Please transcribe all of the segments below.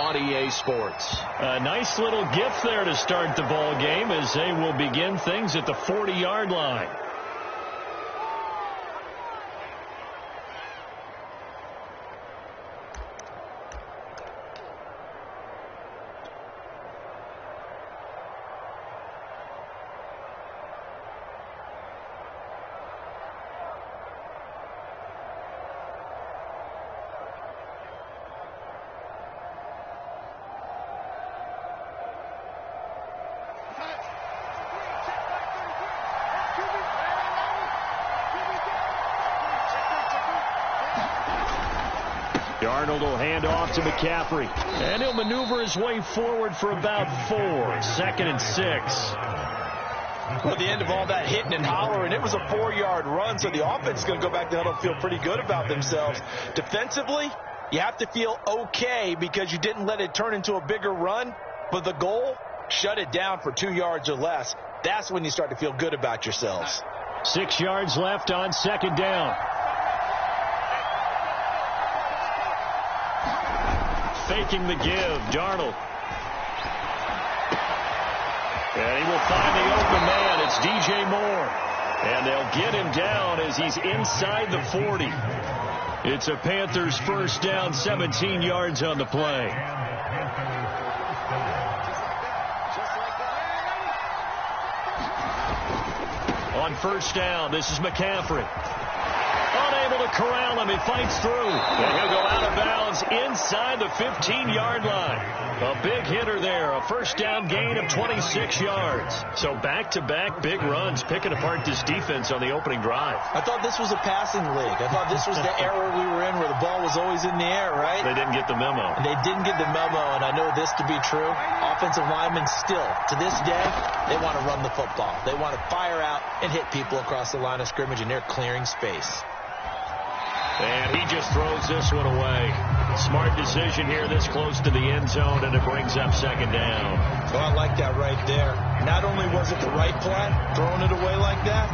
on EA Sports. A nice little gift there to start the ball game as they will begin things at the 40-yard line. Darnold will hand off to McCaffrey. And he'll maneuver his way forward for about 4. 2nd and 6. Well, at the end of all that hitting and hollering, it was a 4-yard run, so the offense is going to go back to huddle and feel pretty good about themselves. Defensively, you have to feel okay because you didn't let it turn into a bigger run, but the goal, shut it down for 2 yards or less. That's when you start to feel good about yourselves. 6 yards left on 2nd down. Faking the give, Darnold. And he will find the open man. It's DJ Moore. And they'll get him down as he's inside the 40. It's a Panthers first down, 17 yards on the play. On first down, this is McCaffrey. Unable to corral him. He fights through. And he'll go out of bounds inside the 15-yard line. A big hitter there. A first down gain of 26 yards. So back-to-back big runs picking apart this defense on the opening drive. I thought this was a passing league. I thought this was the era we were in where the ball was always in the air, right? They didn't get the memo. And they didn't get the memo, and I know this to be true. Offensive linemen still, to this day, they want to run the football. They want to fire out and hit people across the line of scrimmage, and they're clearing space. And he just throws this one away. Smart decision here this close to the end zone, and it brings up 2nd down. Oh, I like that right there. Not only was it the right play, throwing it away like that,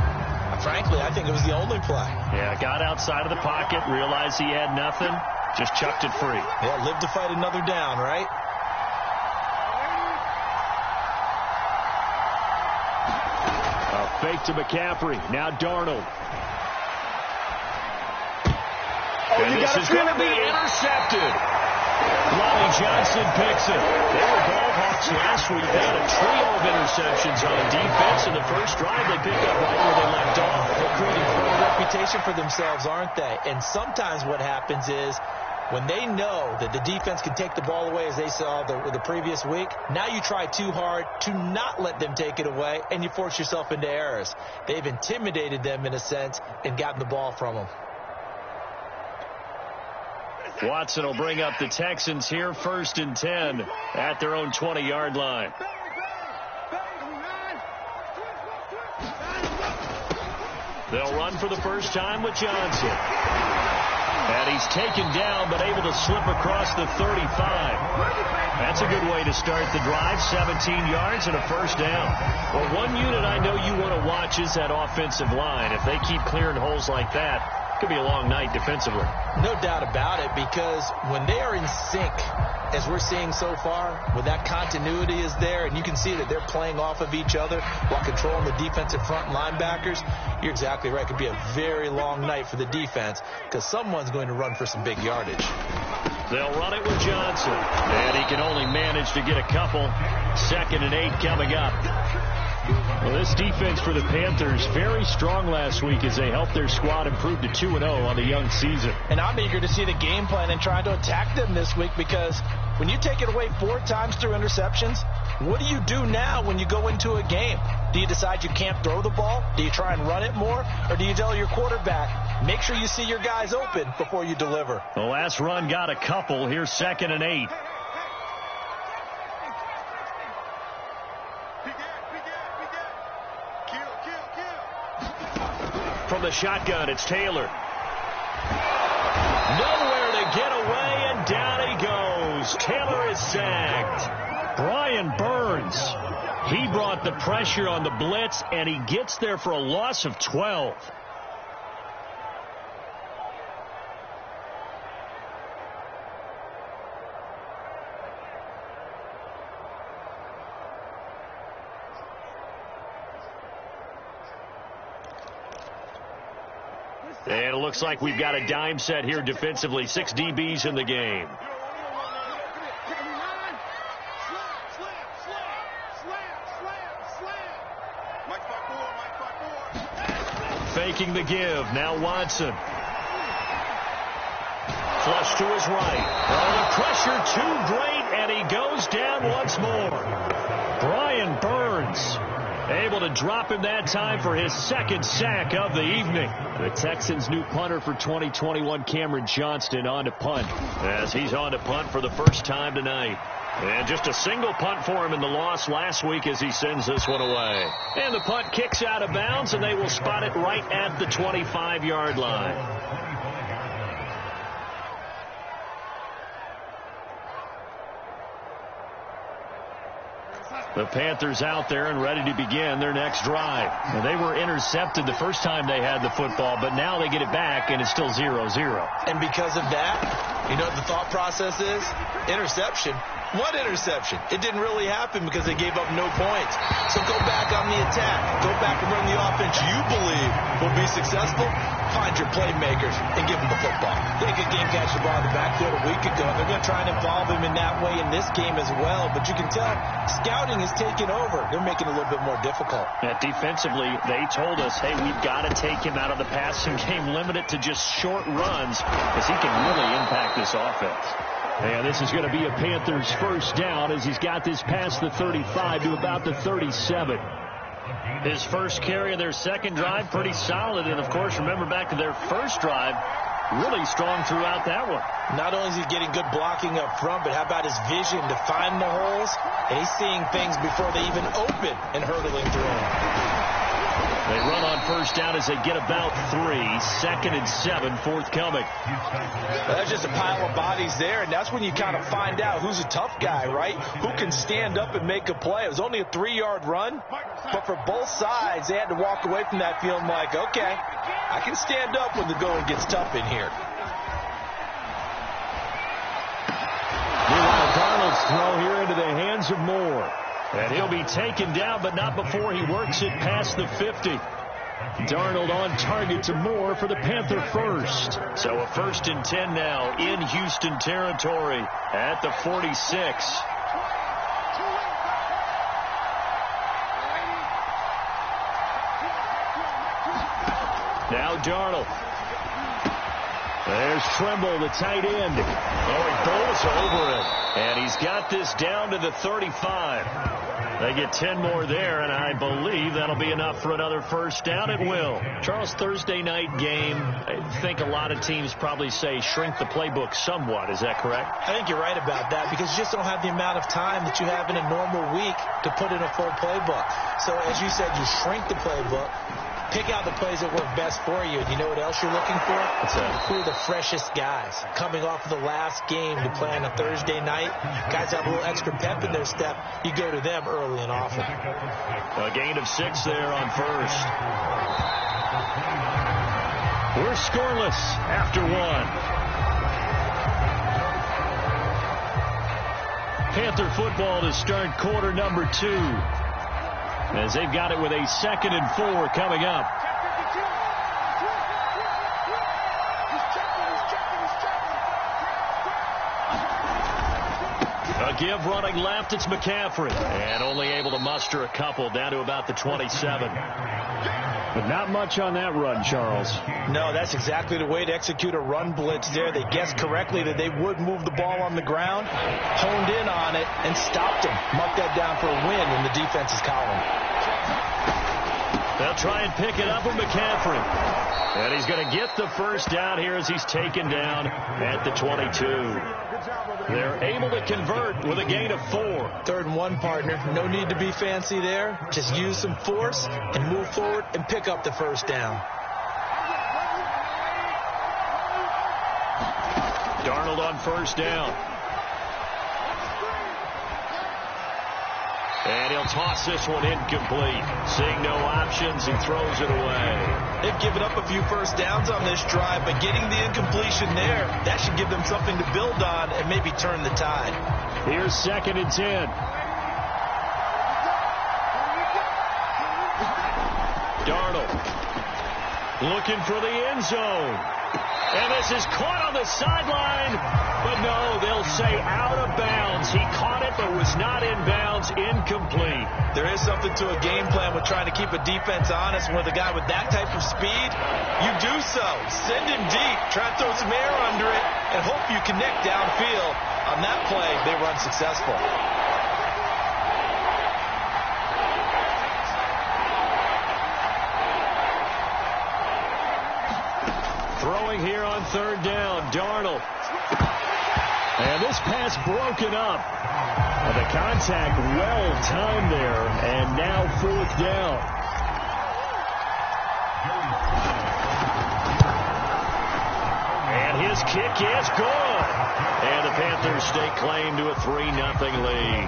frankly, I think it was the only play. Yeah, got outside of the pocket, realized he had nothing, just chucked it free. Yeah, live to fight another down, right? A fake to McCaffrey. Now Darnold. And this is going to be intercepted. Lonnie Johnson picks it. They were ball hawks last week. They had a trio of interceptions on defense. In the first drive, they picked up right where they left off. They're creating quite a reputation for themselves, aren't they? And sometimes what happens is when they know that the defense can take the ball away, as they saw the previous week, now you try too hard to not let them take it away, and you force yourself into errors. They've intimidated them, in a sense, and gotten the ball from them. Watson will bring up the Texans here, 1st and 10 at their own 20-yard line. They'll run for the first time with Johnson. And he's taken down, but able to slip across the 35. That's a good way to start the drive, 17 yards and a first down. Well, one unit I know you want to watch is that offensive line. If they keep clearing holes like that, could be a long night defensively. No doubt about it, because when they are in sync, as we're seeing so far, when that continuity is there, and you can see that they're playing off of each other while controlling the defensive front linebackers, you're exactly right. It could be a very long night for the defense because someone's going to run for some big yardage. They'll run it with Johnson, and he can only manage to get a couple. 2nd and 8 coming up. Well, this defense for the Panthers, very strong last week as they helped their squad improve to 2-0 on the young season. And I'm eager to see the game plan and try to attack them this week, because when you take it away 4 times through interceptions, what do you do now when you go into a game? Do you decide you can't throw the ball? Do you try and run it more? Or do you tell your quarterback, make sure you see your guys open before you deliver? The last run got a couple. Here's 2nd and 8. From the shotgun, it's Taylor. Nowhere to get away, and down he goes. Taylor is sacked. Brian Burns, he brought the pressure on the blitz, and he gets there for a loss of 12. And it looks like we've got a dime set here defensively. 6 DBs in the game. Faking the give. Now Watson. Flush to his right. Oh, the pressure too great, and he goes down once more. Brian Burns able to drop him that time for his second sack of the evening. The Texans' new punter for 2021, Cameron Johnston, on to punt. As he's on to punt for the first time tonight. And just a single punt for him in the loss last week as he sends this one away. And the punt kicks out of bounds, and they will spot it right at the 25-yard line. The Panthers out there and ready to begin their next drive. Now, they were intercepted the first time they had the football, but now they get it back, and it's still 0-0. And because of that, you know what the thought process is? Interception. What interception? It didn't really happen because they gave up no points. So go back on the attack. Go back and run the offense you believe will be successful. Find your playmakers and give them the football. They could game catch the ball in the backfield a week ago. They're going to try and involve him in that way in this game as well. But you can tell scouting is taking over. They're making it a little bit more difficult. And defensively, they told us, hey, we've got to take him out of the passing game, limit it to just short runs, because he can really impact this offense. And this is going to be a Panthers first down as he's got this past the 35 to about the 37. His first carry of their second drive, pretty solid. And, of course, remember back to their first drive, really strong throughout that one. Not only is he getting good blocking up front, but how about his vision to find the holes? And he's seeing things before they even open and hurtling through them. They run on first down as they get about 3. 2nd and 7, forthcoming. Well, that's just a pile of bodies there, and that's when you kind of find out who's a tough guy, right? Who can stand up and make a play. It was only a 3-yard run, but for both sides, they had to walk away from that feeling like, okay, I can stand up when the going gets tough in here. Meanwhile, Darnold's throw here into the hands of Moore. And he'll be taken down, but not before he works it past the 50. Darnold on target to Moore for the Panther first. So a 1st and 10 now in Houston territory at the 46. Now Darnold. There's Tremble, the tight end. Oh, he bowls over it. And he's got this down to the 35. They get 10 more there, and I believe that'll be enough for another first down. It will. Charles, Thursday night game, I think a lot of teams probably say shrink the playbook somewhat. Is that correct? I think you're right about that because you just don't have the amount of time that you have in a normal week to put in a full playbook. So, as you said, you shrink the playbook. Pick out the plays that work best for you. And you know what else you're looking for? Who are the freshest guys coming off of the last game to play on a Thursday night? Guys have a little extra pep in their step. You go to them early and often. A gain of 6 there on first. We're scoreless after 1. Panther football to start quarter number 2. As they've got it with a 2nd and 4 coming up. A give running left, it's McCaffrey. And only able to muster a couple down to about the 27. But not much on that run, Charles. No, that's exactly the way to execute a run blitz there. They guessed correctly that they would move the ball on the ground, honed in on it, and stopped him. Mark that down for a win in the defense's column. They'll try and pick it up with McCaffrey. And he's going to get the first down here as he's taken down at the 22. They're able to convert with a gain of 4. 3rd and 1, partner. No need to be fancy there. Just use some force and move forward and pick up the first down. Darnold on first down. And he'll toss this one incomplete. Seeing no options, he throws it away. They've given up a few first downs on this drive, but getting the incompletion there, that should give them something to build on and maybe turn the tide. Here's 2nd and 10. Darnold. Looking for the end zone. And this is caught on the sideline. But no, they'll say out of bounds. He caught it but was not in bounds. Incomplete. There is something to a game plan with trying to keep a defense honest. With a guy with that type of speed, you do so. Send him deep. Try to throw some air under it and hope you connect downfield. On that play, they were unsuccessful. Throwing here on third down, Darnold. And this pass broken up. And the contact well timed there, and now fourth down. And his kick is good. And the Panthers stake claim to a 3-0 lead.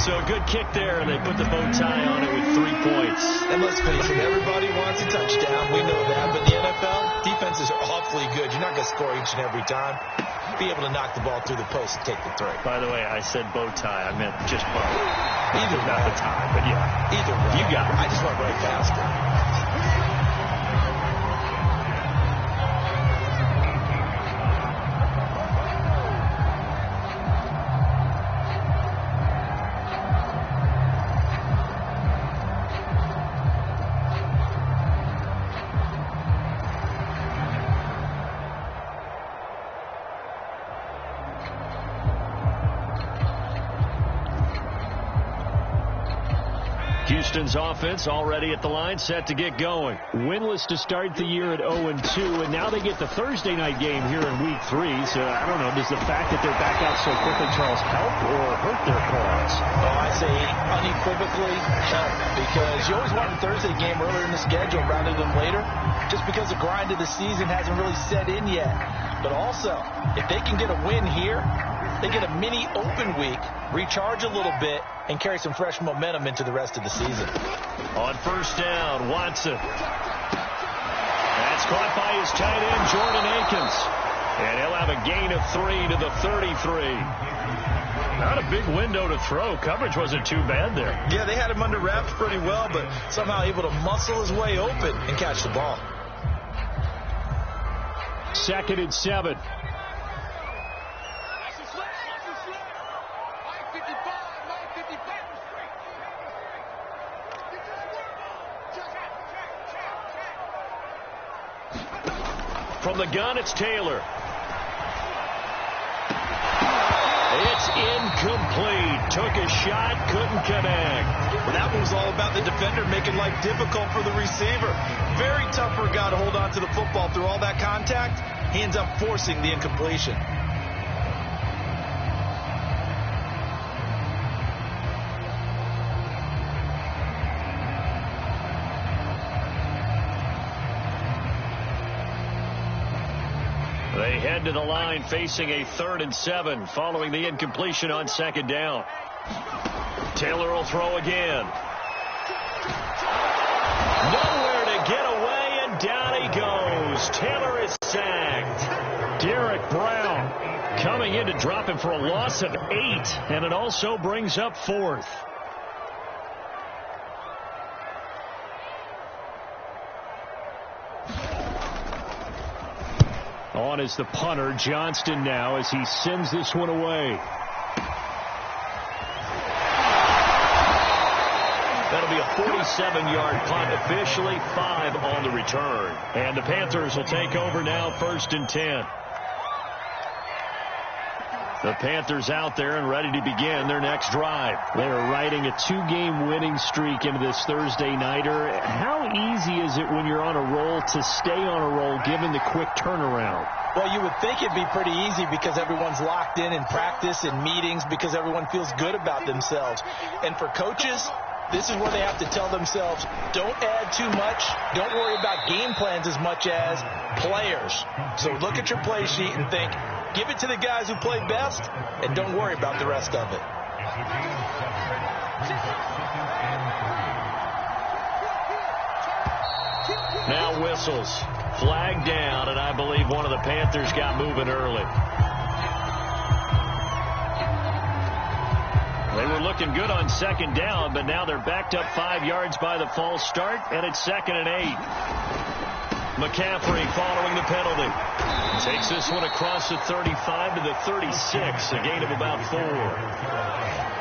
So a good kick there, and they put the bow tie on it with 3 points. And let's face it, everybody wants a touchdown. We know that. But in the NFL, defenses are awfully good. You're not going to score each and every time. Be able to knock the ball through the post and take the three. By the way, I said bow tie. I meant just bow. Either not the tie, but yeah. Either way. You got it. I just went right past it. Houston's offense already at the line, set to get going. Winless to start the year at 0-2, and now they get the Thursday night game here in Week 3. So I don't know, does the fact that they're back out so quickly, Charles, help or hurt their cause? Oh, I say unequivocally help, because you always want a Thursday game earlier in the schedule rather than later, just because the grind of the season hasn't really set in yet. But also, if they can get a win here, they get a mini open week, recharge a little bit, and carry some fresh momentum into the rest of the season. On first down, Watson. That's caught by his tight end, Jordan Akins. And he'll have a gain of 3 to the 33. Not a big window to throw. Coverage wasn't too bad there. Yeah, they had him under wraps pretty well, but somehow able to muscle his way open and catch the ball. 2nd and 7. From the gun, it's Taylor. It's incomplete. Took a shot, couldn't connect. Well, that one was all about the defender making life difficult for the receiver. Very tough for a guy to hold on to the football through all that contact. He ends up forcing the incompletion. They head to the line facing a 3rd and 7 following the incompletion on 2nd down. Taylor will throw again. Nowhere to get away, and down he goes. Taylor is sacked. Derek Brown coming in to drop him for a loss of 8, and it also brings up 4th. On is the punter, Johnston, now as he sends this one away. That'll be a 47-yard punt, officially 5 on the return. And the Panthers will take over now, 1st and 10. The Panthers out there and ready to begin their next drive. They're riding a 2-game winning streak into this Thursday nighter. How easy is it when you're on a roll to stay on a roll given the quick turnaround? Well, you would think it'd be pretty easy because everyone's locked in practice and meetings because everyone feels good about themselves. And for coaches, this is where they have to tell themselves, don't add too much. Don't worry about game plans as much as players. So look at your play sheet and think, give it to the guys who play best, and don't worry about the rest of it. Now whistles. Flag down, and I believe one of the Panthers got moving early. They were looking good on 2nd down, but now they're backed up 5 yards by the false start, and it's 2nd and 8. McCaffrey following the penalty. Takes this one across the 35 to the 36, a gain of about 4.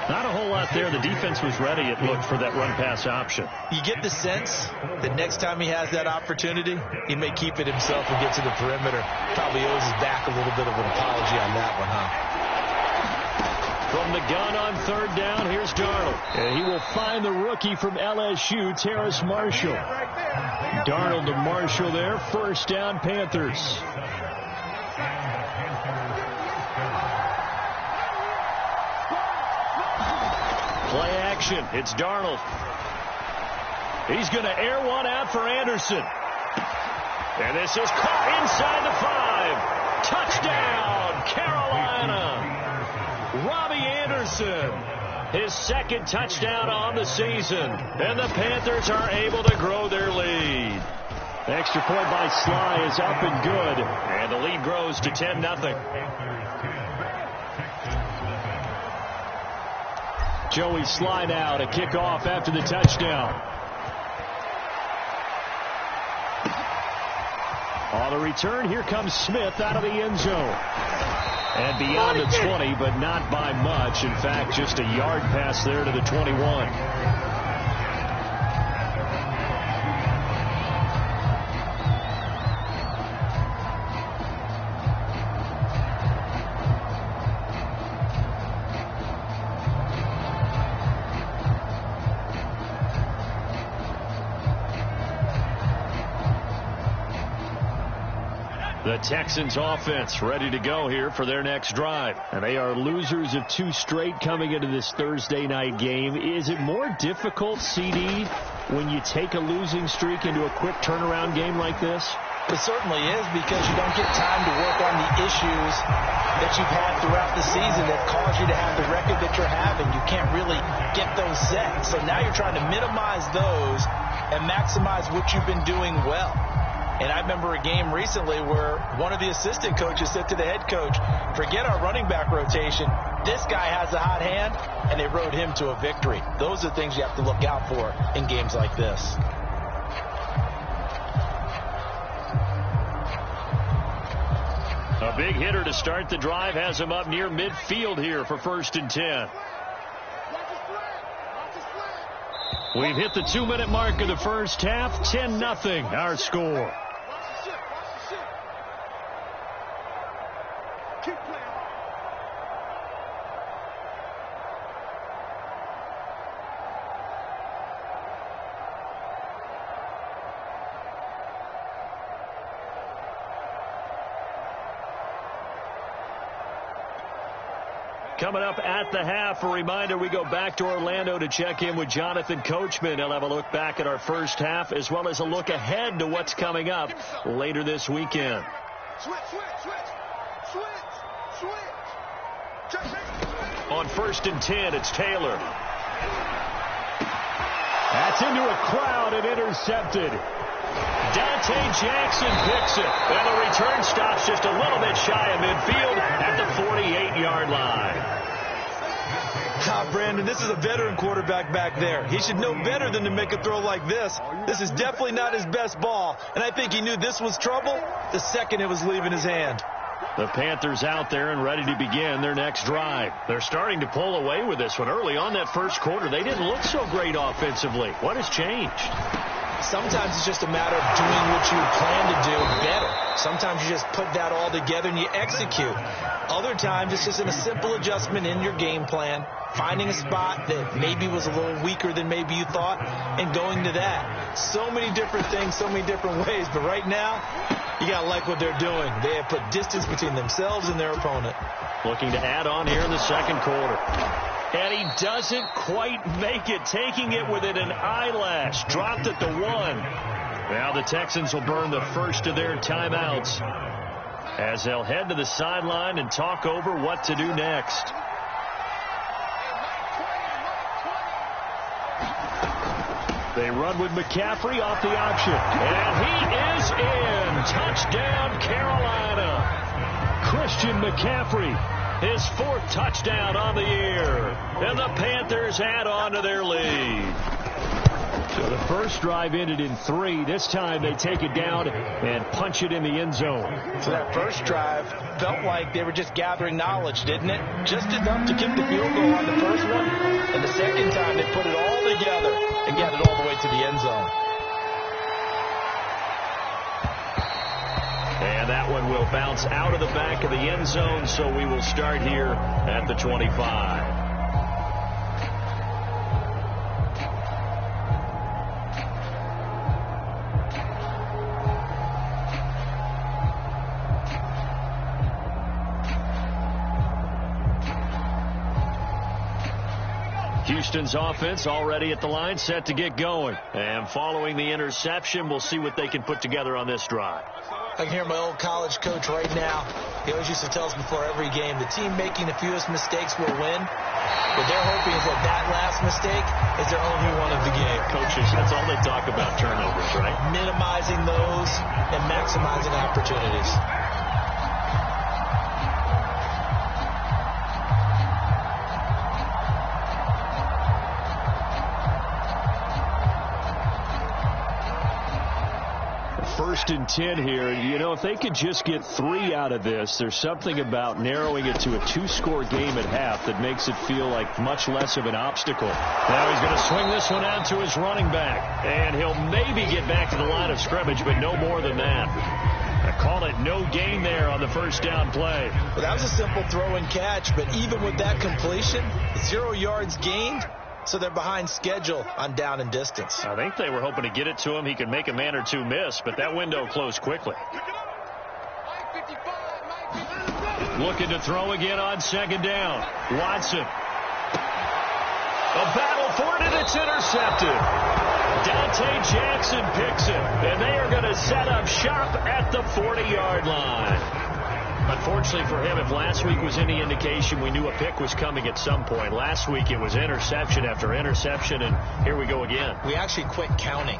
Not a whole lot there. The defense was ready, it looked, for that run-pass option. You get the sense that next time he has that opportunity, he may keep it himself and get to the perimeter. Probably owes his back a little bit of an apology on that one, huh? From the gun on third down, here's Darnold. And he will find the rookie from LSU, Terrace Marshall. Darnold to Marshall there. First down, Panthers. Play action. It's Darnold. He's going to air one out for Anderson. And this is caught inside the 5. Touchdown, Carolina. Robbie Anderson, his second touchdown on the season. And the Panthers are able to grow their lead. Extra point by Sly is up and good. And the lead grows to 10-0. Joey Sly now to kick off after the touchdown. On the return, here comes Smith out of the end zone. And beyond the 20, but not by much. In fact, just a yard pass there to the 21. The Texans offense ready to go here for their next drive. And they are losers of 2 straight coming into this Thursday night game. Is it more difficult, CD, when you take a losing streak into a quick turnaround game like this? It certainly is, because you don't get time to work on the issues that you've had throughout the season that caused you to have the record that you're having. You can't really get those set. So now you're trying to minimize those and maximize what you've been doing well. And I remember a game recently where one of the assistant coaches said to the head coach, forget our running back rotation. This guy has a hot hand, and they rode him to a victory. Those are things you have to look out for in games like this. A big hitter to start the drive has him up near midfield here for 1st and 10. We've hit the 2-minute mark of the first half. 10-0 our score. Coming up at the half, a reminder, we go back to Orlando to check in with Jonathan Coachman. He'll have a look back at our first half as well as a look ahead to what's coming up later this weekend. On 1st and 10, it's Taylor. That's into a crowd and intercepted. Dante Jackson picks it. And the return stops just a little bit shy of midfield at the 48-yard line. Brandon, this is a veteran quarterback back there. He should know better than to make a throw like this. This is definitely not his best ball. And I think he knew this was trouble the second it was leaving his hand. The Panthers out there and ready to begin their next drive. They're starting to pull away with this one. Early on that first quarter, they didn't look so great offensively. What has changed? Sometimes it's just a matter of doing what you plan to do better. Sometimes you just put that all together and you execute. Other times it's just a simple adjustment in your game plan, finding a spot that maybe was a little weaker than maybe you thought, and going to that. So many different things, so many different ways. But right now, you got to like what they're doing. They have put distance between themselves and their opponent. Looking to add on here in the second quarter. And he doesn't quite make it, taking it within an eyelash. Dropped at the 1. Now the Texans will burn the first of their timeouts as they'll head to the sideline and talk over what to do next. They run with McCaffrey off the option. And he is in. Touchdown, Carolina. Christian McCaffrey, his 4th touchdown on the year. And the Panthers add on to their lead. So the first drive ended in 3. This time they take it down and punch it in the end zone. So that first drive felt like they were just gathering knowledge, didn't it? Just enough to kick the field goal on the first one. And the second time they put it all together and got it all the way to the end zone. And that one will bounce out of the back of the end zone, so we will start here at the 25. Houston's offense already at the line, set to get going. And following the interception, we'll see what they can put together on this drive. I can hear my old college coach right now. He always used to tell us before every game, the team making the fewest mistakes will win. What they're hoping is that that last mistake is their only one of the game. Coaches, that's all they talk about, turnovers, right? Minimizing those and maximizing opportunities. First and 10 here. You know, if they could just get 3 out of this, there's something about narrowing it to a 2-score game at half that makes it feel like much less of an obstacle. Now he's going to swing this one out to his running back, and he'll maybe get back to the line of scrimmage, but no more than that. I call it no gain there on the first down play. Well, that was a simple throw and catch, but even with that completion, 0 yards gained. So they're behind schedule on down and distance. I think they were hoping to get it to him. He could make a man or two miss, but that window closed quickly. Looking to throw again on second down. Watson. A battle for it, and it's intercepted. Dante Jackson picks it, and they are going to set up shop at the 40-yard line. Unfortunately for him, if last week was any indication, we knew a pick was coming at some point. Last week it was interception after interception, and here we go again. We actually quit counting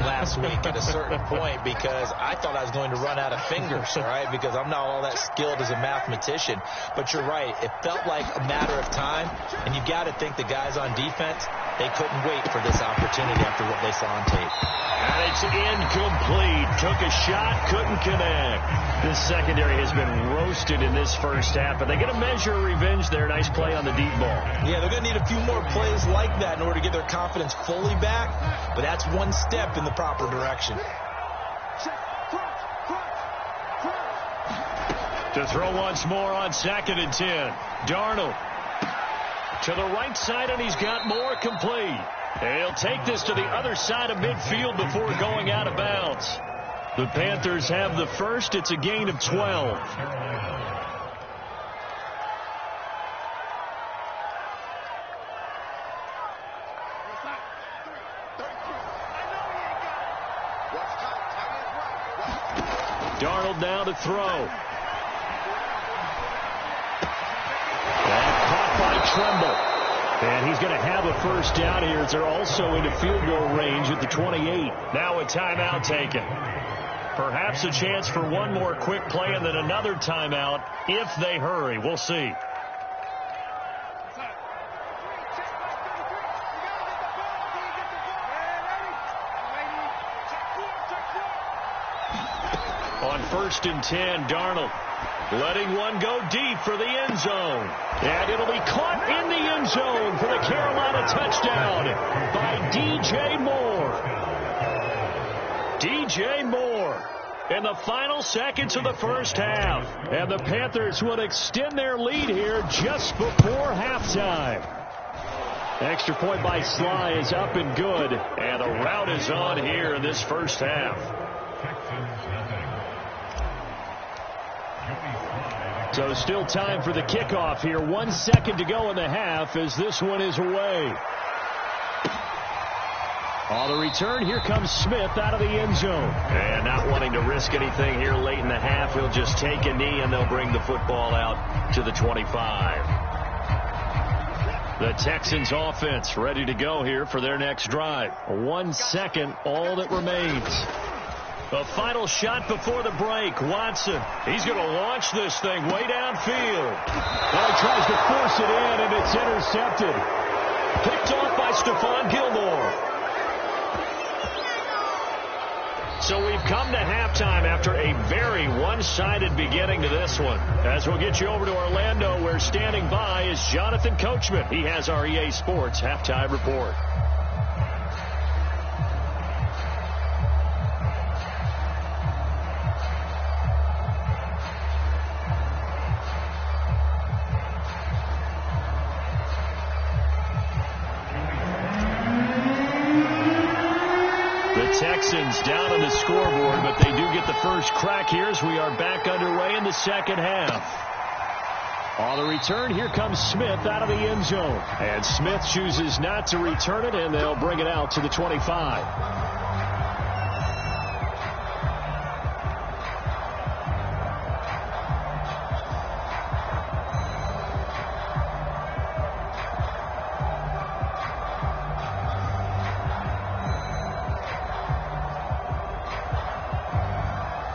last week at a certain point because I thought I was going to run out of fingers, all right, because I'm not all that skilled as a mathematician. But you're right. It felt like a matter of time, and you've got to think the guys on defense, they couldn't wait for this opportunity after what they saw on tape. And it's incomplete. Took a shot, couldn't connect. This secondary has been roasted in this first half, but they get a measure of revenge there. Nice play on the deep ball. Yeah, they're going to need a few more plays like that in order to get their confidence fully back, but that's one step in the proper direction. To throw once more on second and 10. Darnold to the right side, and he's got more complete. He'll take this to the other side of midfield before going out of bounds. The Panthers have the first. It's a gain of 12. Darnold now to throw. And caught by Tremble. And he's going to have a first down here as they're also into field goal range at the 28. Now a timeout taken. Perhaps a chance for one more quick play and then another timeout if they hurry. We'll see. On first and 10, Darnold letting one go deep for the end zone. And it'll be caught in the end zone for the Carolina touchdown by DJ Moore. DJ Moore in the final seconds of the first half. And the Panthers will extend their lead here just before halftime. Extra point by Sly is up and good. And the rout is on here in this first half. So still time for the kickoff here. 1 second to go in the half as this one is away. On the return, here comes Smith out of the end zone. And not wanting to risk anything here late in the half, he'll just take a knee and they'll bring the football out to the 25. The Texans offense ready to go here for their next drive. 1 second, all that remains. A final shot before the break. Watson, he's going to launch this thing way downfield. Well, he tries to force it in, and it's intercepted. Picked off by Stephon Gilmore. So we've come to halftime after a very one-sided beginning to this one. As we'll get you over to Orlando, where standing by is Jonathan Coachman. He has our EA Sports Halftime Report. Texans down on the scoreboard, but they do get the first crack here as we are back underway in the second half. On the return, here comes Smith out of the end zone. And Smith chooses not to return it, and they'll bring it out to the 25.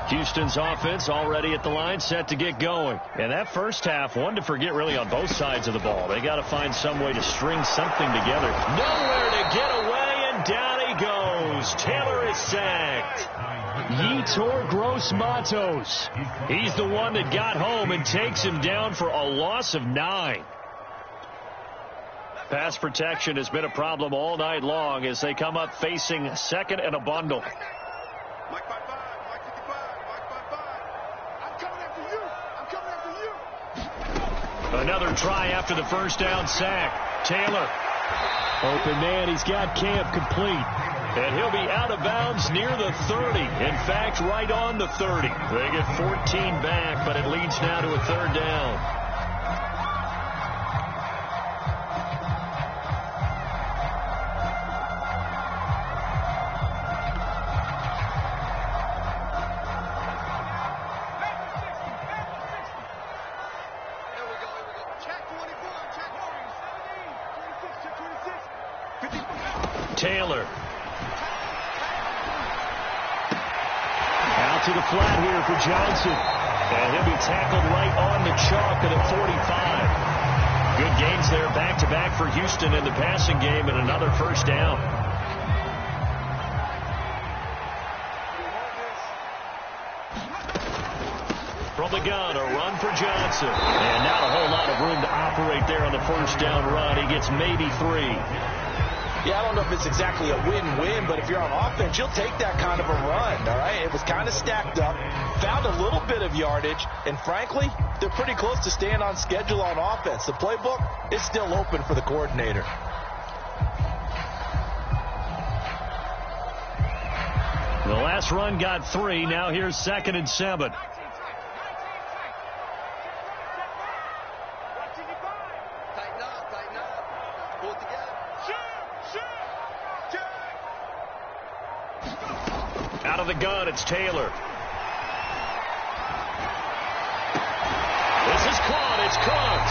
Houston's offense already at the line, set to get going. And that first half, one to forget really on both sides of the ball. They got to find some way to string something together. Nowhere to get away, and down he goes. Taylor is sacked. Yetur Gross-Matos. He's the one that got home and takes him down for a loss of 9. Pass protection has been a problem all night long as they come up facing second and a bundle. Another try after the first down sack. Taylor. Open man. He's got camp complete. And he'll be out of bounds near the 30. In fact, right on the 30. They get 14 back, but it leads now to a third down. Taylor. Out to the flat here for Johnson. And he'll be tackled right on the chalk at a 45. Good gains there back-to-back for Houston in the passing game and another first down. From the gun, a run for Johnson. And not a whole lot of room to operate there on the first down run. He gets maybe 3. Yeah, I don't know if it's exactly a win-win, but if you're on offense, you'll take that kind of a run, all right? It was kind of stacked up, found a little bit of yardage, and frankly, they're pretty close to staying on schedule on offense. The playbook is still open for the coordinator. The last run got 3. Now here's 2nd and 7. Out of the gun, it's Taylor. This is caught. It's Cox.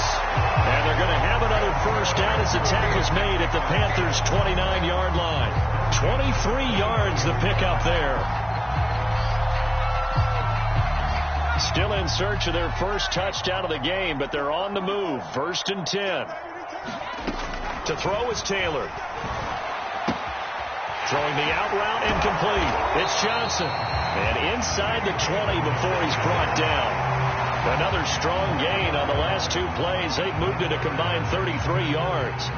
And they're going to have another first down as the tackle's made at the Panthers' 29-yard line. 23 yards the pickup there. Still in search of their first touchdown of the game, but they're on the move. 1st and 10. To throw is Taylor. Throwing the out route incomplete. It's Johnson. And inside the 20 before he's brought down. Another strong gain on the last 2 plays. They've moved it a combined 33 yards.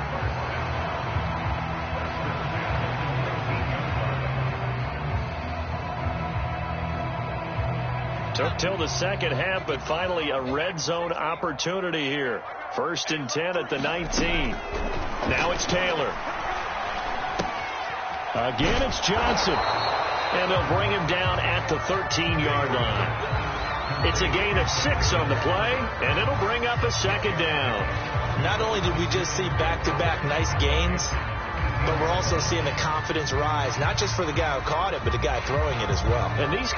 Took till the second half, but finally a red zone opportunity here. 1st and 10 at the 19. Now it's Taylor. Again, it's Johnson. And they'll bring him down at the 13-yard line. It's a gain of 6 on the play, and it'll bring up a 2nd down. Not only did we just see back-to-back nice gains, but we're also seeing the confidence rise, not just for the guy who caught it, but the guy throwing it as well. And these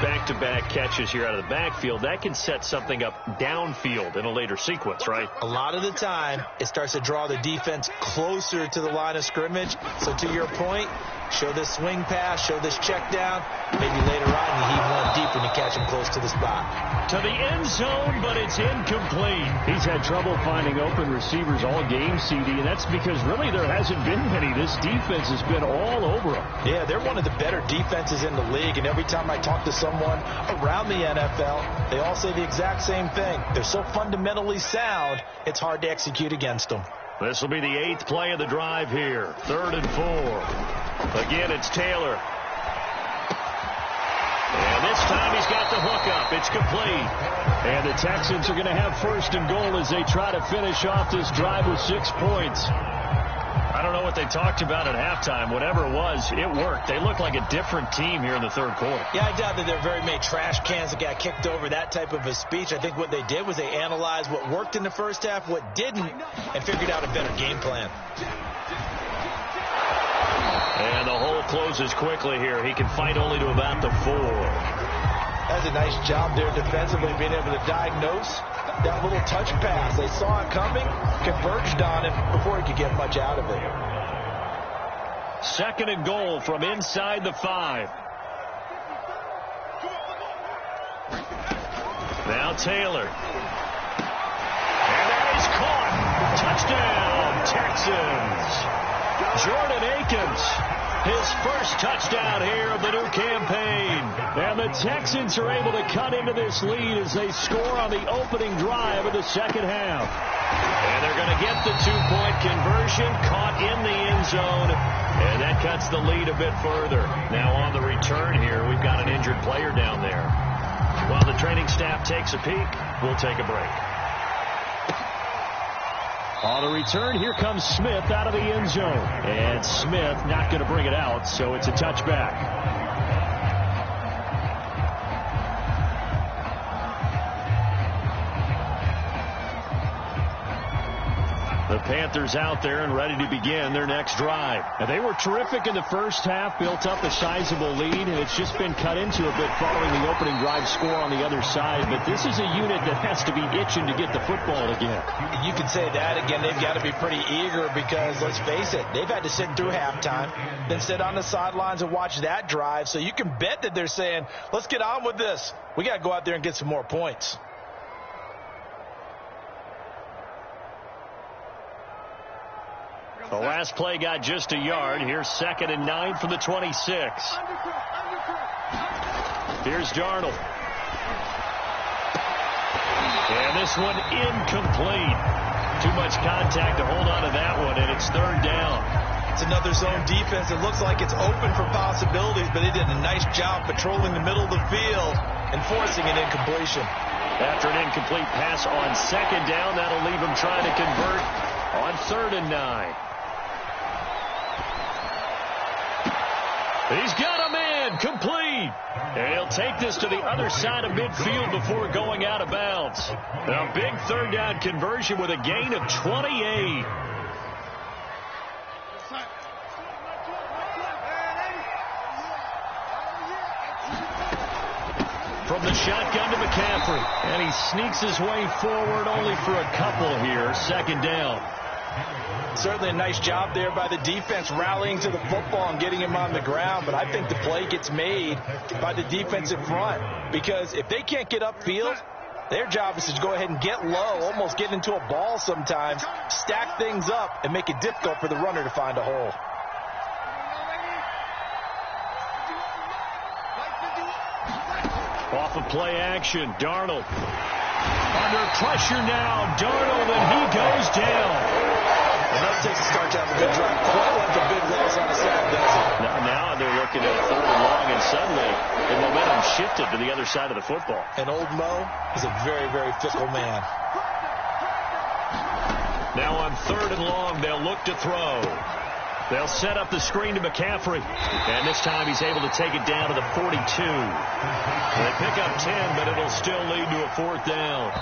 back-to-back catches here out of the backfield, that can set something up downfield in a later sequence, right? A lot of the time, it starts to draw the defense closer to the line of scrimmage. So to your point, Show this swing pass, show this check down. Maybe later on you heave one deep when you catch him close to the spot. To the end zone, but it's incomplete. He's had trouble finding open receivers all game, CD, and that's because really there hasn't been many. This defense has been all over them. Yeah, they're one of the better defenses in the league, and every time I talk to someone around the NFL, they all say the exact same thing. They're so fundamentally sound, it's hard to execute against them. This will be the 8th play of the drive here. 3rd and 4. Again, it's Taylor. And this time he's got the hook up. It's complete. And the Texans are going to have 1st and goal as they try to finish off this drive with 6 points. I don't know what they talked about at halftime. Whatever it was, it worked. They look like a different team here in the 3rd quarter. Yeah, I doubt that there are very many trash cans that got kicked over, that type of a speech. I think what they did was they analyzed what worked in the first half, what didn't, and figured out a better game plan. And the hole closes quickly here. He can fight only to about the 4. That's a nice job there defensively, being able to diagnose that little touch pass. They saw it coming, converged on it before he could get much out of it. 2nd and goal from inside the 5. Now Taylor. And that is caught. Touchdown, Texans. Jordan Akins. His first touchdown here of the new campaign. And the Texans are able to cut into this lead as they score on the opening drive of the 2nd half. And they're going to get the 2-point conversion, caught in the end zone. And that cuts the lead a bit further. Now on the return here, we've got an injured player down there. While the training staff takes a peek, we'll take a break. On the return, here comes Smith out of the end zone. And Smith not going to bring it out, so it's a touchback. The Panthers out there and ready to begin their next drive. Now, they were terrific in the first half, built up a sizable lead, and it's just been cut into a bit following the opening drive score on the other side. But this is a unit that has to be itching to get the football again. You could say that again. They've got to be pretty eager because, let's face it, they've had to sit through halftime, then sit on the sidelines and watch that drive. So you can bet that they're saying, let's get on with this. We got to go out there and get some more points. The last play got just a yard. Here's 2nd and 9 from the 26. Here's Darnold. And this one incomplete. Too much contact to hold on to that one, and it's 3rd down. It's another zone defense. It looks like it's open for possibilities, but they did a nice job patrolling the middle of the field and forcing an incompletion. After an incomplete pass on 2nd down, that'll leave him trying to convert on 3rd and 9. He's got a man complete. And he'll take this to the other side of midfield before going out of bounds. A big 3rd down conversion with a gain of 28. From the shotgun to McCaffrey. And he sneaks his way forward only for a couple here. 2nd down. Certainly a nice job there by the defense rallying to the football and getting him on the ground. But I think the play gets made by the defensive front. Because if they can't get upfield, their job is to go ahead and get low, almost get into a ball sometimes, stack things up, and make it difficult for the runner to find a hole. Off of play action, Darnold. Under pressure now, Darnold, and he goes down. Enough takes to start to have a good drive. Quite like a big loss on a sack, doesn't it? Now they're looking at 3rd and long, and suddenly the momentum shifted to the other side of the football. And old Mo is a very, very fickle man. Now on 3rd and long, they'll look to throw. They'll set up the screen to McCaffrey. And this time he's able to take it down to the 42. They pick up 10, but it'll still lead to a 4th down.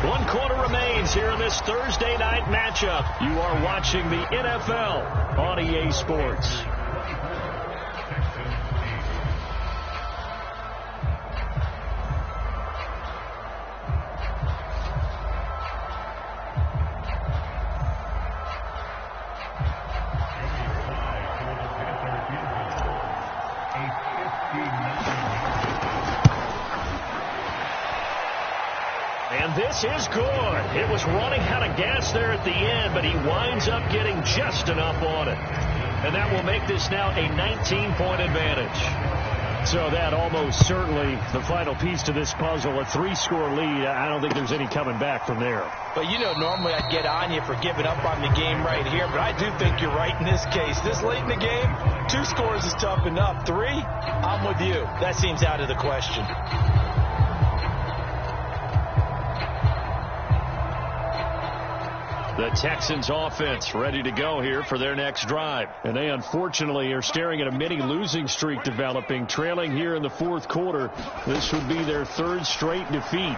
1 quarter remains here in this Thursday night matchup. You are watching the NFL on EA Sports. pass is good. It was running out of gas there at the end, but he winds up getting just enough on it. And that will make this now a 19-point advantage. So that almost certainly the final piece to this puzzle, a 3-score lead. I don't think there's any coming back from there. But, you know, normally I'd get on you for giving up on the game right here, but I do think you're right in this case. This late in the game, 2 scores is tough enough. 3, I'm with you. That seems out of the question. The Texans offense ready to go here for their next drive. And they unfortunately are staring at a mini losing streak developing, trailing here in the 4th quarter. This would be their 3rd straight defeat.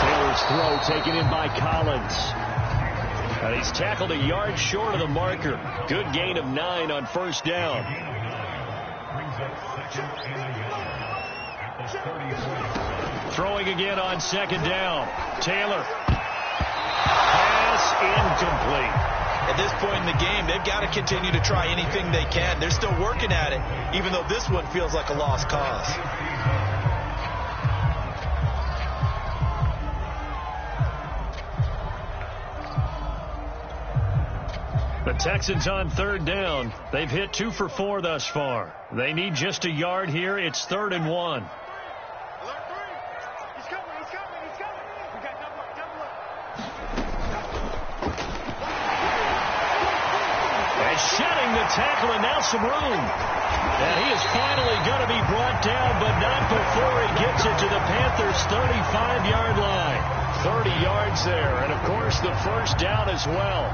Taylor's throw taken in by Collins. And he's tackled a yard short of the marker. Good gain of 9 on 1st down. Throwing again on 2nd down. Taylor. Pass incomplete. At this point in the game, they've got to continue to try anything they can. They're still working at it, even though this one feels like a lost cause. The Texans on 3rd down. They've hit 2 for 4 thus far. They need just a yard here. It's 3rd and 1. Shedding the tackle and now some room. And he is finally going to be brought down, but not before he gets it to the Panthers' 35-yard line. 30 yards there, and of course the 1st down as well.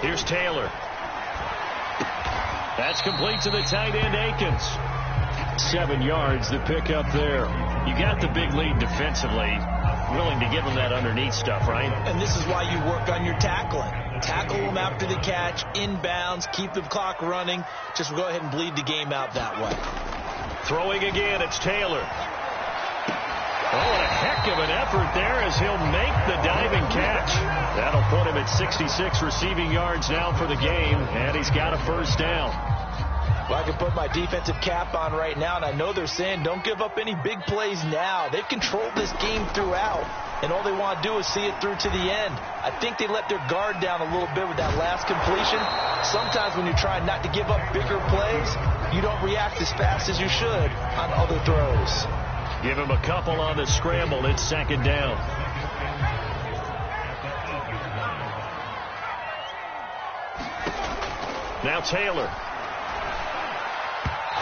Here's Taylor. That's complete to the tight end, Akins. 7 yards to pick up there. You got the big lead defensively. Willing to give them that underneath stuff, right? And this is why you work on your tackling. Tackle them after the catch, inbounds, keep the clock running. Just go ahead and bleed the game out that way. Throwing again, it's Taylor. Oh, and a heck of an effort there as he'll make the diving catch. That'll put him at 66 receiving yards now for the game, and he's got a 1st down. Well, I can put my defensive cap on right now, and I know they're saying don't give up any big plays now. They've controlled this game throughout, and all they want to do is see it through to the end. I think they let their guard down a little bit with that last completion. Sometimes when you're trying not to give up bigger plays, you don't react as fast as you should on other throws. Give him a couple on the scramble. It's 2nd down. Now Taylor.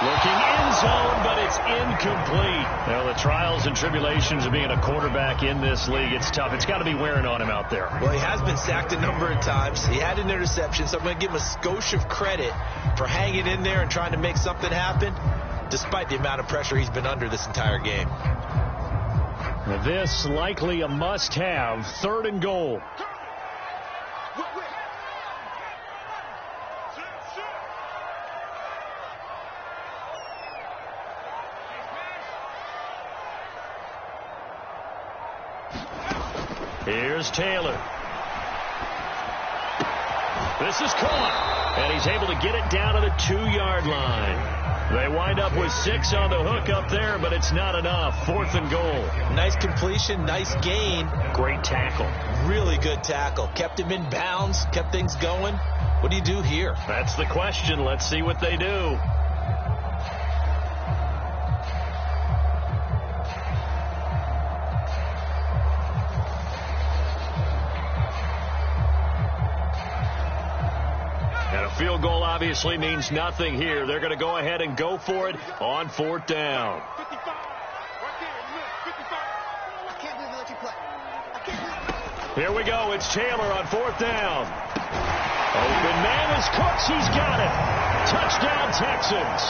Looking end zone, but it's incomplete. Well, the trials and tribulations of being a quarterback in this league, it's tough. It's got to be wearing on him out there. Well, he has been sacked a number of times. He had an interception, so I'm going to give him a skosh of credit for hanging in there and trying to make something happen, despite the amount of pressure he's been under this entire game. This likely a must-have. 3rd and goal. Here's Taylor. This is caught, and he's able to get it down to the 2-yard line. They wind up with 6 on the hook up there, but it's not enough. 4th and goal. Nice completion, nice gain. Great tackle. Really good tackle. Kept him in bounds, kept things going. What do you do here? That's the question. Let's see what they do. Field goal obviously means nothing here. They're going to go ahead and go for it on 4th down. Here we go. It's Taylor on 4th down. Open man is Cooks. He's got it. Touchdown, Texans.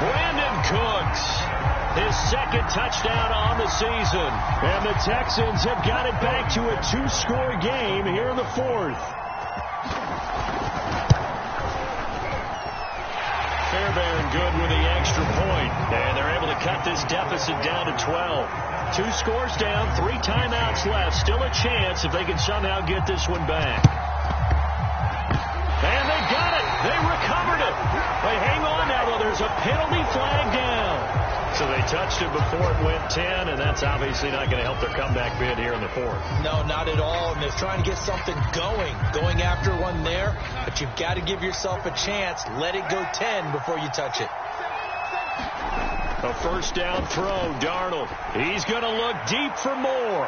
Brandon Cooks, his 2nd touchdown on the season. And the Texans have got it back to a 2-score game here in the 4th. Fairbairn good with the extra point, and they're able to cut this deficit down to 12. 2 scores down, 3 timeouts left. Still a chance if they can somehow get this one back. And they got They recovered it. They hang on now, though. There's a penalty flag down. So they touched it before it went 10, and that's obviously not going to help their comeback bid here in the fourth. No, not at all, and they're trying to get something going after one there, but you've got to give yourself a chance. Let it go 10 before you touch it. A first down throw, Darnold. He's going to look deep for more.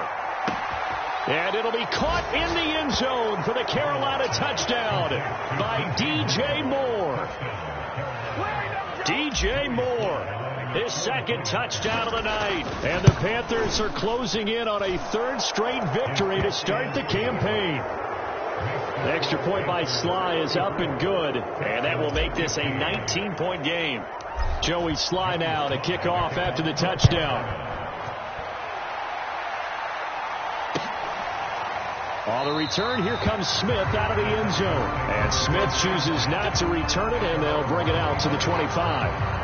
And it'll be caught in the end zone for the Carolina touchdown by DJ Moore. DJ Moore. His second touchdown of the night. And the Panthers are closing in on a third straight victory to start the campaign. The extra point by Sly is up and good. And that will make this a 19-point game. Joey Sly now to kick off after the touchdown. On the return, here comes Smith out of the end zone. And Smith chooses not to return it, and they'll bring it out to the 25.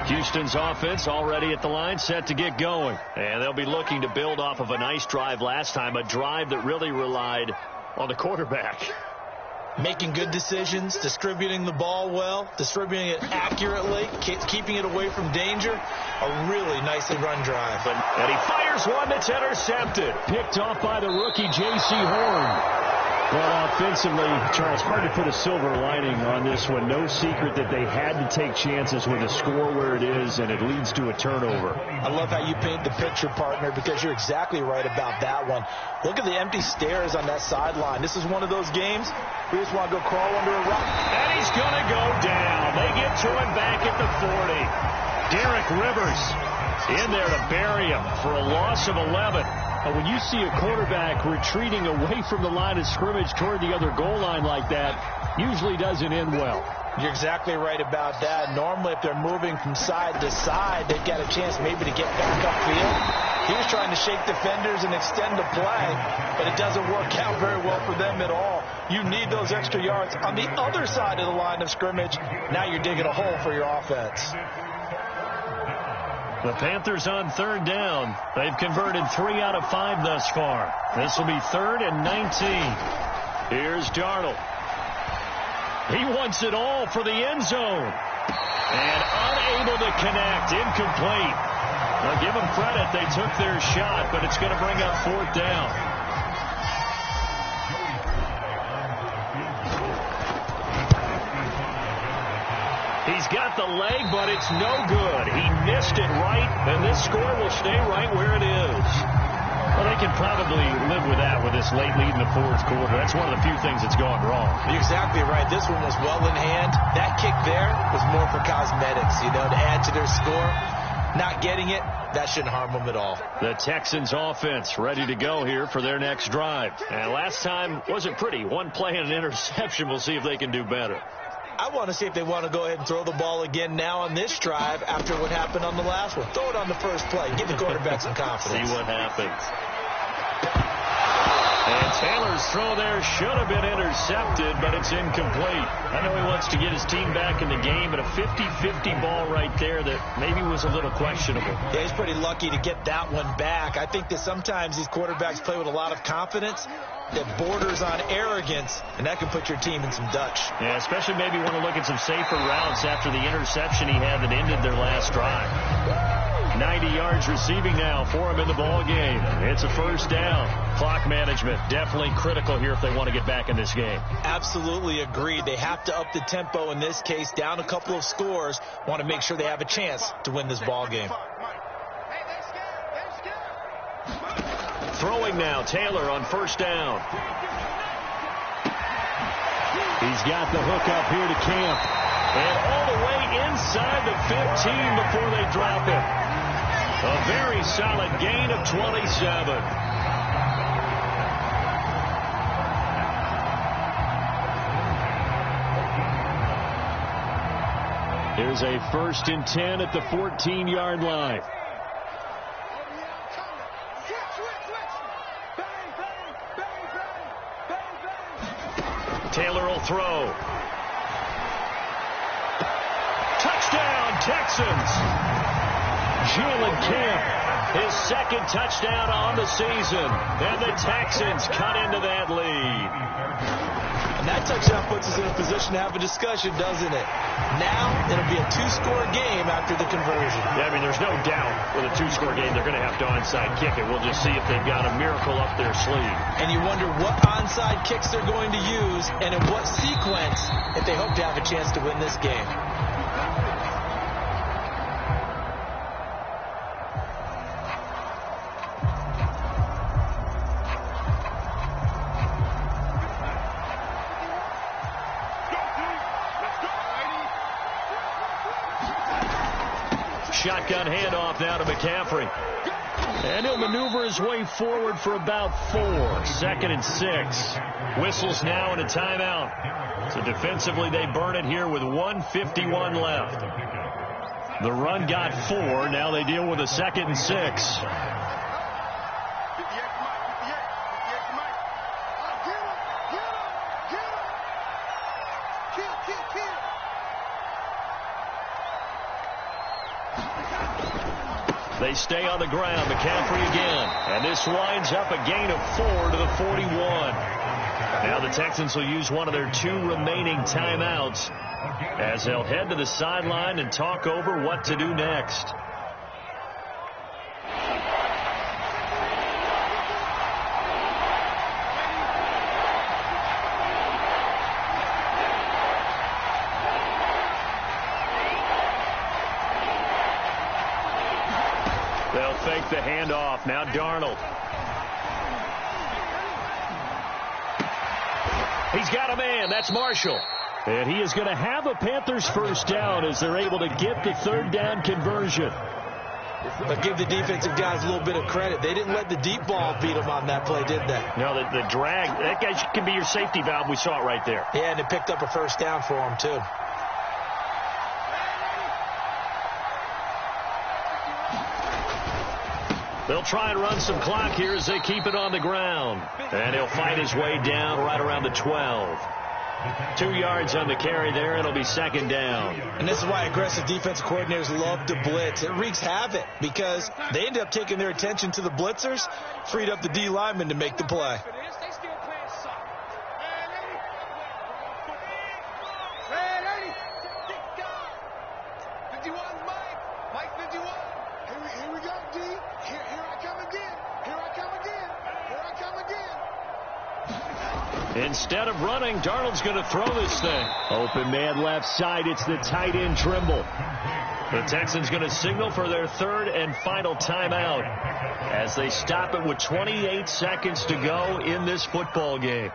Houston's offense already at the line, set to get going. And they'll be looking to build off of a nice drive last time, a drive that really relied on the quarterback. Making good decisions, distributing the ball well, distributing it accurately, keeping it away from danger. A really nicely run drive. And he fires one that's intercepted. Picked off by the rookie J.C. Horn. Well, offensively, Charles, hard to put a silver lining on this one. No secret that they had to take chances with a score where it is, and it leads to a turnover. I love how you paint the picture, partner, because you're exactly right about that one. Look at the empty stares on that sideline. This is one of those games we just want to go crawl under a rock. And he's going to go down. They get to him back at the 40. Derek Rivers in there to bury him for a loss of 11. When you see a quarterback retreating away from the line of scrimmage toward the other goal line like that, usually doesn't end well. You're exactly right about that. Normally, if they're moving from side to side, they've got a chance maybe to get back upfield. He was trying to shake defenders and extend the play, but it doesn't work out very well for them at all. You need those extra yards on the other side of the line of scrimmage. Now you're digging a hole for your offense. The Panthers on third down. They've converted 3 out of 5 thus far. This will be 3rd and 19. Here's Darnold. He wants it all for the end zone. And unable to connect. Incomplete. I'll give them credit. They took their shot, but it's going to bring up 4th down. He's got the leg, but it's no good. He missed it right, and this score will stay right where it is. Well, they can probably live with that with this late lead in the 4th quarter. That's one of the few things that's gone wrong. You're exactly right. This one was well in hand. That kick there was more for cosmetics, to add to their score. Not getting it, that shouldn't harm them at all. The Texans offense ready to go here for their next drive. And last time wasn't pretty. One play and an interception. We'll see if they can do better. I want to see if they want to go ahead and throw the ball again now on this drive after what happened on the last one. Throw it on the first play. Give the quarterback some confidence. See what happens. And Taylor's throw there should have been intercepted, but it's incomplete. I know he wants to get his team back in the game, but a 50-50 ball right there that maybe was a little questionable. Yeah, he's pretty lucky to get that one back. I think that sometimes these quarterbacks play with a lot of confidence that borders on arrogance, and that can put your team in some Dutch. Yeah, especially maybe want to look at some safer routes after the interception he had that ended their last drive. 90 yards receiving now for him in the ball game. It's a first down. Clock management definitely critical here if they want to get back in this game. Absolutely agreed. They have to up the tempo in this case, down a couple of scores. Want to make sure they have a chance to win this ball game. Throwing now, Taylor on first down. He's got the hook up here to Camp. And all the way inside the 15 before they drop it. A very solid gain of 27. Here's a 1st and 10 at the 14-yard line. Taylor will throw. Touchdown, Texans. Jalen Camp His second touchdown on the season. And the Texans cut into that lead. And that touchdown puts us in a position to have a discussion, doesn't it? Now, it'll be a two-score game after the conversion. Yeah, I mean, there's no doubt with a two-score game they're going to have to onside kick it. We'll just see if they've got a miracle up their sleeve. And you wonder what onside kicks they're going to use and in what sequence if they hope to have a chance to win this game. Shotgun handoff now to McCaffrey. And he'll maneuver his way forward for about 4. 2nd and 6. Whistles now and a timeout. So defensively they burn it here with 1:51 left. The run got 4. Now they deal with a 2nd and 6. They stay on the ground. McCaffrey again. And this winds up a gain of 4 to the 41. Now the Texans will use one of their 2 remaining timeouts as they'll head to the sideline and talk over what to do next. They'll fake the handoff. Now Darnold. He's got a man. That's Marshall. And he is going to have a Panthers first down as they're able to get the 3rd down conversion. But give the defensive guys a little bit of credit. They didn't let the deep ball beat them on that play, did they? No, the drag. That guy can be your safety valve. We saw it right there. Yeah, and it picked up a first down for them, too. They'll try and run some clock here as they keep it on the ground. And he'll fight his way down right around the 12. 2 yards on the carry there. It'll be 2nd down. And this is why aggressive defensive coordinators love to blitz. It wreaks havoc because they end up taking their attention to the blitzers, freed up the D lineman to make the play. Instead of running, Darnold's going to throw this thing. Open man left side. It's the tight end Trimble. The Texans going to signal for their 3rd and final timeout as they stop it with 28 seconds to go in this football game.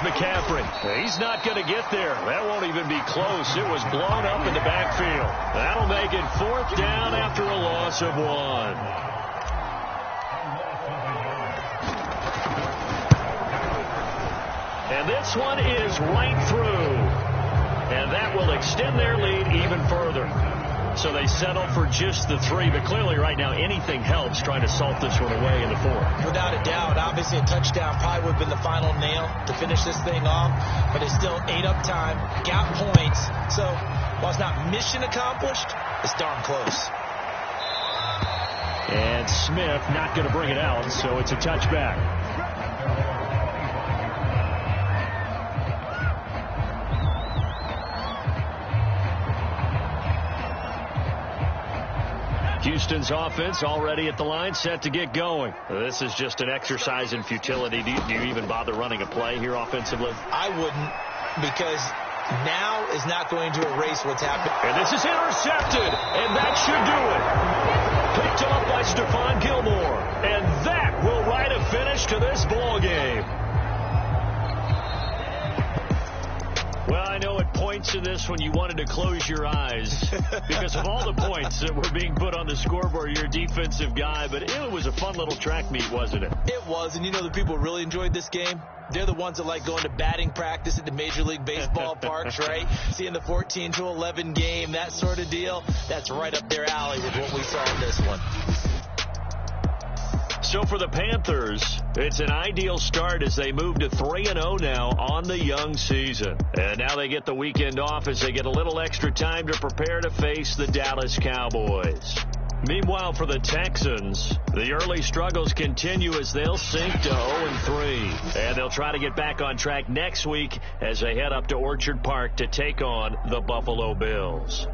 McCaffrey. He's not going to get there. That won't even be close. It was blown up in the backfield. That'll make it 4th down after a loss of 1. And this one is right through. And that will extend their lead even further. So they settle for just the 3, but clearly right now anything helps trying to salt this one away in the 4th. Without a doubt, obviously a touchdown probably would have been the final nail to finish this thing off, but it's still ate up time, got points, so while it's not mission accomplished, it's darn close. And Smith not going to bring it out, so it's a touchback. Houston's offense already at the line, set to get going. This is just an exercise in futility. Do you even bother running a play here offensively? I wouldn't, because now is not going to erase what's happened. And this is intercepted, and that should do it. Picked off by Stephon Gilmore, and that will write a finish to this ball game. Well, I know at point points in this when you wanted to close your eyes because of all the points that were being put on the scoreboard. You're a defensive guy, but it was a fun little track meet, wasn't it? It was, and you know the people who really enjoyed this game? They're the ones that like going to batting practice at the Major League Baseball parks, right? Seeing the 14-11 game, that sort of deal. That's right up their alley with what we saw in this one. So for the Panthers, it's an ideal start as they move to 3-0 now on the young season. And now they get the weekend off as they get a little extra time to prepare to face the Dallas Cowboys. Meanwhile, for the Texans, the early struggles continue as they'll sink to 0-3. And they'll try to get back on track next week as they head up to Orchard Park to take on the Buffalo Bills.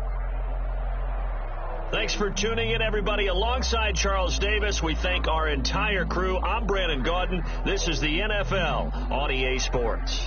Thanks for tuning in, everybody. Alongside Charles Davis, we thank our entire crew. I'm Brandon Gaudin. This is the NFL on EA Sports.